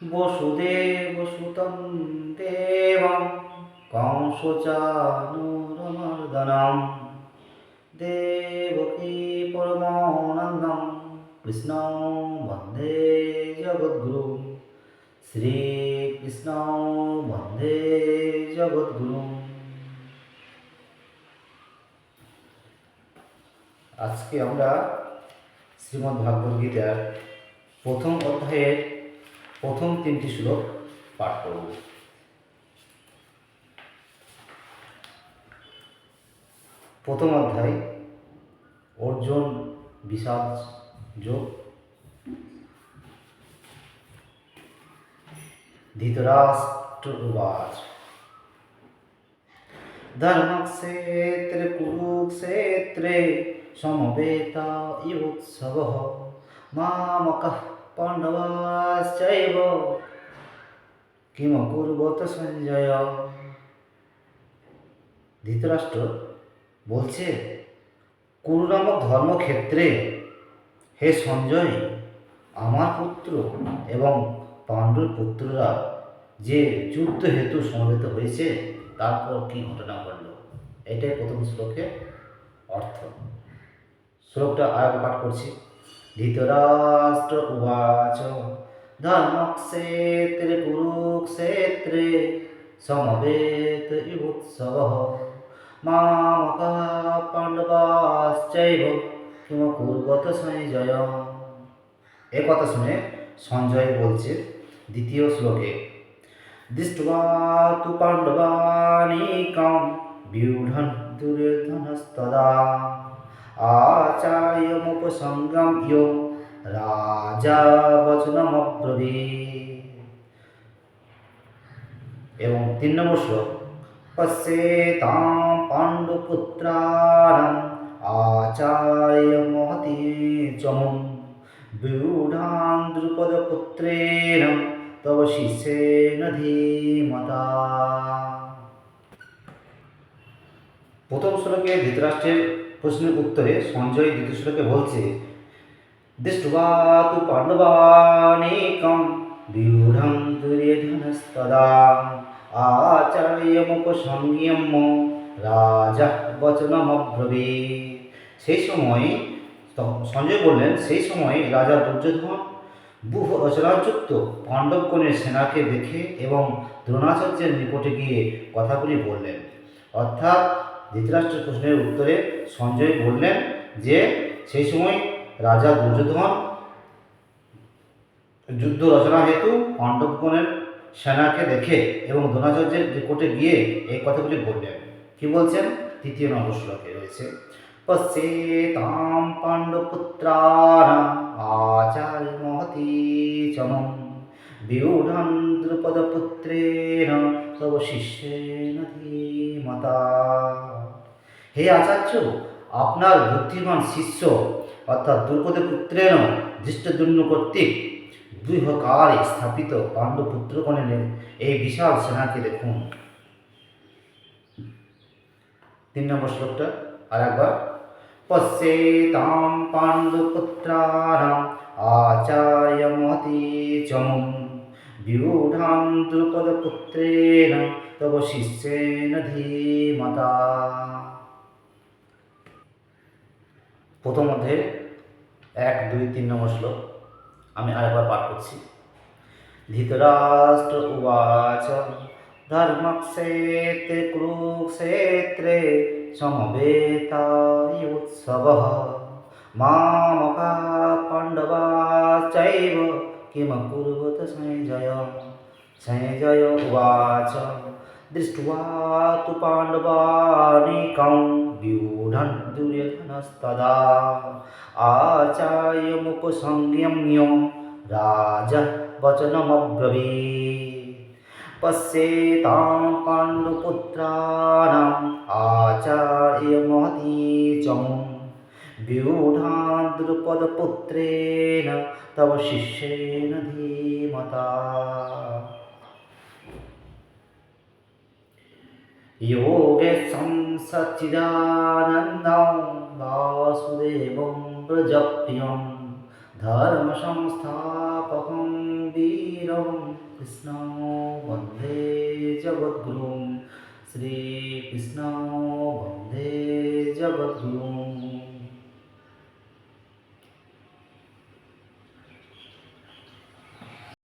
वसुदेवसुतं देवं कंसचानूरमर्दनं देवकी परमानन्दं कृष्णं वन्दे जगद्गुरुं श्रीकृष्णं वन्दे जगद्गुरुं। আজকে আমরা শ্রীমদ্ ভাগবত গীতার প্রথম অধ্যায়ের প্রথম 3টি শ্লোক পাঠ করব। প্রথম অধ্যায় অর্জুন বিষাদ যোগ। ধৃতরাষ্ট্র উবাচ ধর্মক্ষেত্রে কুরুক্ষেত্রে সমবেতা ইয়োৎসবঃ মামকঃ পাণ্ডবাশ্চৈব কিমকুর্বত সঞ্জয়। ধৃতরাষ্ট্র বলছে, কুরু নামক ধর্মক্ষেত্রে হে সঞ্জয়, আমার পুত্র এবং পাণ্ডুর পুত্ররা যে যুদ্ধ হেতু সমবেত হয়েছে তারপর কি ঘটনা ঘটল, এটাই প্রথম শ্লোকের অর্থ। শ্লোকটা আরেকবার পাঠ করছি। ধৃতরাষ্ট্র উবাচ ধর্মক্ষেত্রে কুরুক্ষেত্রে সমবেত ইবুৎসবঃ মামকঃ পাণ্ডবাশ্চৈব কিমকুর্বত সঞ্জয়। এ কথা শুনে সঞ্জয় বলছে দ্বিতীয় শ্লোকে, দৃष्ट्वा तु पाण्डवानीकं व्यूढन् दुर्योधनस्तदा आचार्यमुपसंगम्य राजा वचनमब्रवीत्। এবং 3 নম্বর শ্লোক, পশ্যেতাं পাণ্ডুপুত্রাণাम् आचार्यमहती चमुं व्यूढान् द्रुपदपुत्रेण তব শিষ্যেন ধীমতা। প্রথম শ্লোকে ধৃতরাষ্ট্রের প্রশ্নের উত্তরে সঞ্জয় দ্বিতীয় শ্লোকে বলছে, দৃष्ट्वा तु পাণ্ডবানীকং ব্যূঢ়ং দুর্যোধনস্তদা আচার্যমুপসংযম্য রাজা বচনমব্রবীৎ। সেই সময় সঞ্জয় বললেন, সেই সময় রাজা দুর্যোধন বহু অচলাযুক্ত পাণ্ডবগণের সেনাকে দেখে এবং দ্রোণাচার্যের নিকটে গিয়ে কথাগুলি বললেন। অর্থাৎ ধৃতরাষ্ট্রের প্রশ্নের উত্তরে সঞ্জয় বললেন যে সেই সময় রাজা দুর্যোধন যুদ্ধ রচনা হেতু পাণ্ডবগণের সেনাকে দেখে এবং দ্রোণাচার্যের নিকটে গিয়ে এই কথাগুলি বললেন। কি বলছেন? 3 নম্বর শ্লোকে রয়েছে, পশ্যেতাং পাণ্ডুপুত্রাণাम् आचार्यमहती चमुं व्यूढं দ্রুপদপুত্রেণ তব শিষ্যেন ধীমতা। হে আচার্য, আপনার বুদ্ধিমান শিষ্য অর্থাৎ দ্রুপদপুত্রেণ ধৃষ্টদ্যুম্ন কর্তৃক দুইহকারে স্থাপিত পাণ্ডুপুত্রগণের এই বিশাল সেনাকে দেখুন। 3 নম্বর শ্লোকটা আর একবার, পশ্যেতাং পাণ্ডুপুত্রাণাम् आचार्यमहती चमुं व्यूढां द्रुपदपुत्रेण तव शिष्येन धीमता। প্রথম অধ্যায়ে 1, 2, 3 নম্বর শ্লোক আমি আরেকবার পাঠ করছি। ধৃতরাষ্ট্র উবাচ ধর্মক্ষেত্রে কুরুক্ষেত্রে সমবেতা ইয়োৎসবঃ মামকঃ পাণ্ডবাশ্চৈব কিমকুর্বত সঞ্জয়। সঞ্জয় উবাচ দৃष्ट्वा तु पाण्डवानीकं व्यूढं दुर्योधनस्तदा आचार्यमुपसंयम्य राजा वचनमब्रवीत्। पश्येतां पाण्डुपुत्राणाम् आचार्यमहती चमुं व्यूढान् द्रुपदपुत्रेण तव शिष्येन धीमता। योगेशं सच्चिदानन्दं वासुदेवं प्रजप्यं धर्मसंस्थापकं वीरं কৃষ্ণ বন্দে জগদ্গুরুম, শ্রীকৃষ্ণ বন্দে জগদ্গুরুম।